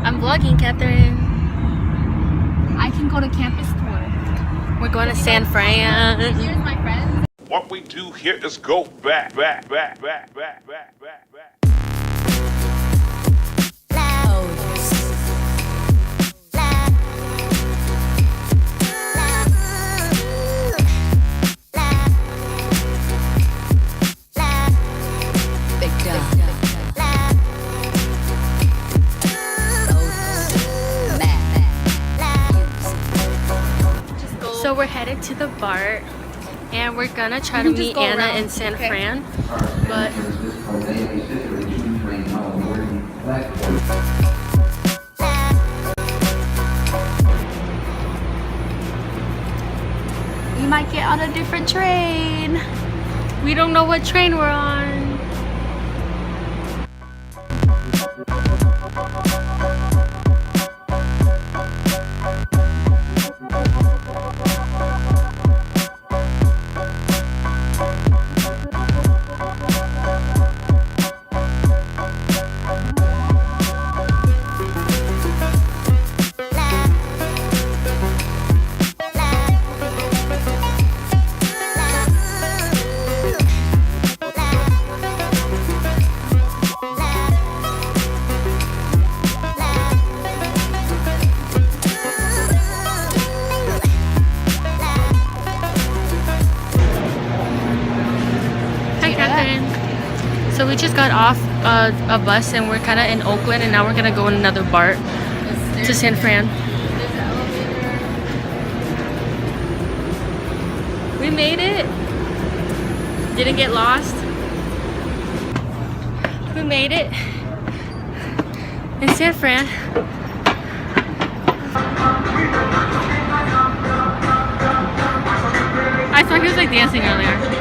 I'm vlogging, Catherine. I can go to campus tour. We're going to San Fran. Here's my friend. What we do here is go back. So we're headed to the BART and we're gonna try to meet Anna in San Fran, but We might get on a different train. we don't know what train we're on. So we just got off a bus and we're kind of in Oakland, and now we're gonna go in another BART to San Fran. We made it. Didn't get lost. We made it in San Fran. I thought he was like dancing earlier.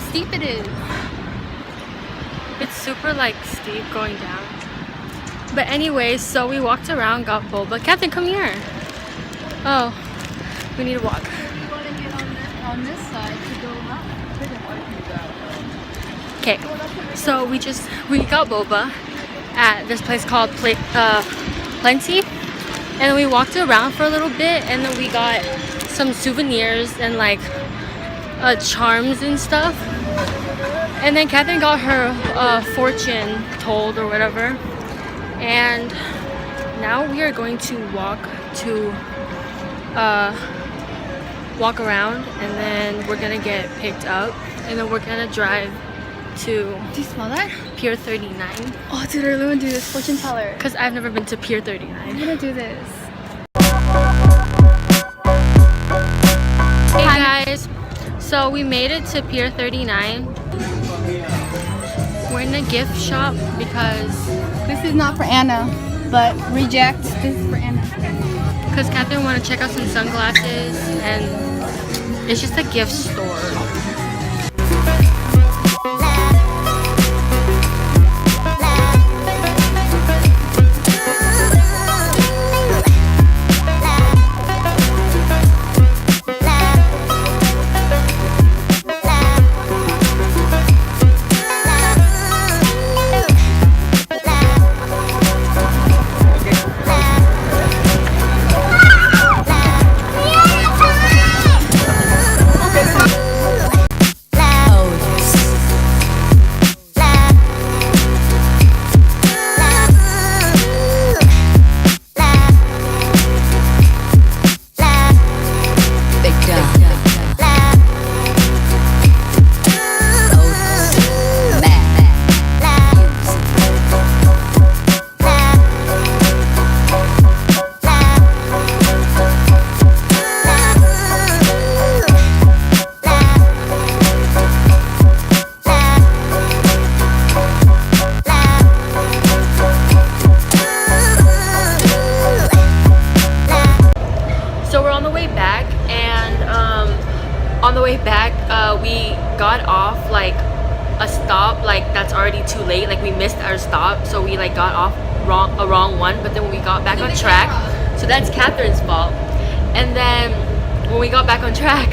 Steep it is. It's super like steep going down. But anyways, so we walked around, got boba. Catherine, come here. Oh, we need to walk. You want to get on this side to go up. Okay, so we got boba at this place called Plenty, and then we walked around for a little bit, and then we got some souvenirs and like charms and stuff. And then Catherine got her fortune told or whatever. And now we are going to walk around, and then we're gonna get picked up, and then we're gonna drive to. Do you smell that? Pier 39. Oh, dude, I really want to do this fortune teller. Because I've never been to Pier 39. I'm gonna do this. Hey guys, so we made it to Pier 39. We're in a gift shop because this is not for Anna, but reject. This is for Anna. Because Catherine wanted to check out some sunglasses, and it's just a gift store. we got off like a stop like that's already too late. Like we missed our stop, so we like got off a wrong one. But then when we got back on track, so that's Catherine's fault. And then when we got back on track,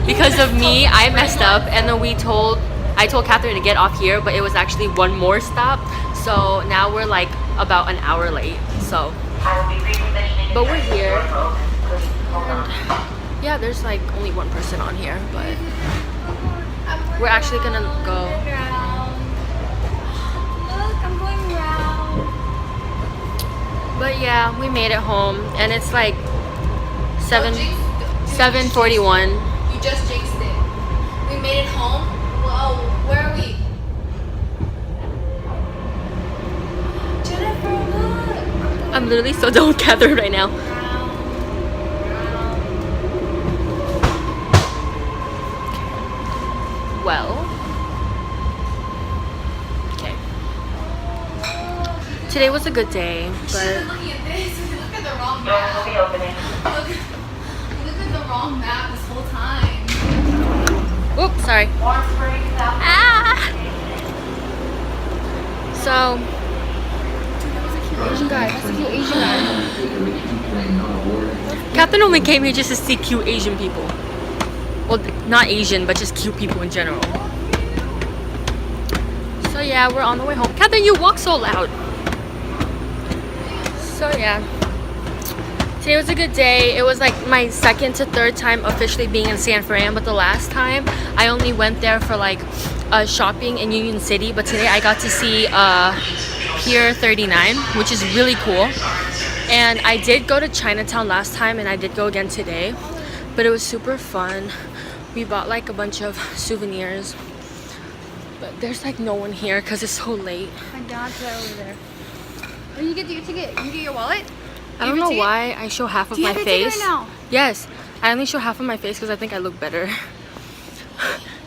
because of me, I messed up, and then I told Catherine to get off here, but it was actually one more stop. So now we're like about an hour late. So, but we're here. And yeah, there's like only one person on here, but we're actually gonna go. Look, I'm going round. But yeah, we made it home, and it's like 7:41. You just jinxed it. We made it home. Whoa, where are we? Jennifer, look. I'm literally so done with Catherine right now. Well, okay. Today was a good day, but Looking at this, look at the wrong map. Look at the wrong map this whole time. oops, sorry. Ah. So, Asian guy, that's a cute Asian guy. Catherine only came here just to see cute Asian people. Well, not Asian, but just cute people in general. So yeah, we're on the way home. Catherine, you walk so loud. So yeah, today was a good day. It was like my second to third time officially being in San Fran, but the last time I only went there for like shopping in Union City. But today I got to see Pier 39, which is really cool. And I did go to Chinatown last time, and I did go again today, but it was super fun. We bought like a bunch of souvenirs, but there's like no one here because it's so late. My dad's right over there. Oh, you get your ticket. You get your wallet? I don't know why I show half of Do you my have your ticket face. right now? Yes, I only show half of my face because I think I look better.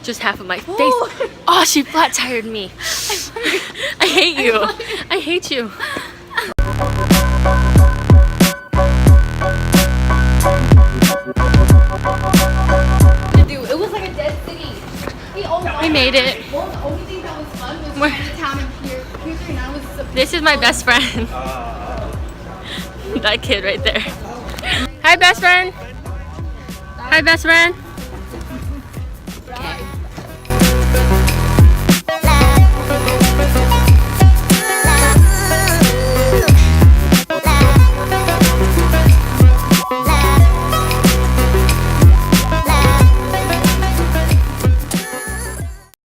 Just half of my face. Oh. Oh, she flat tired me. I hate you. I hate you. Dude, it was like a dead city. We made it. The only thing that was fun was Where- Chinatown and Pier. Pier 39 was so This is my best friend. That kid right there. Hi, best friend. Hi, best friend. Okay.